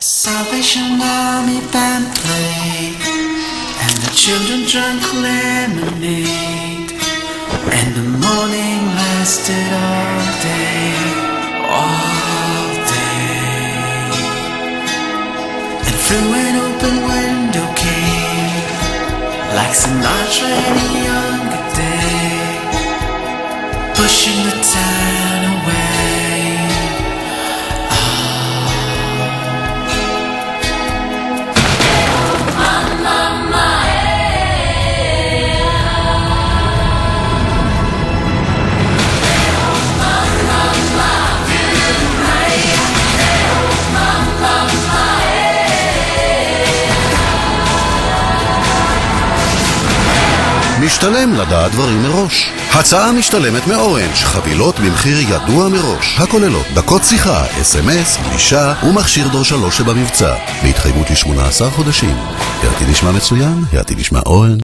Salvation Army band played, and the children drank lemonade, and the morning lasted all day, all day. And through an open window came, like Sinatra in a younger day, pushing the town away. משתלם לדעת דברים מראש. הצעה משתלמת מאורנג', חבילות במחיר ידוע מראש, הכוללות דקות שיחה, SMS, גלישה ומכשיר דור 3 שבמבצע, בהתחייבות ל18 חודשים. העתי נשמע מצוין, העתי נשמע אורנג'.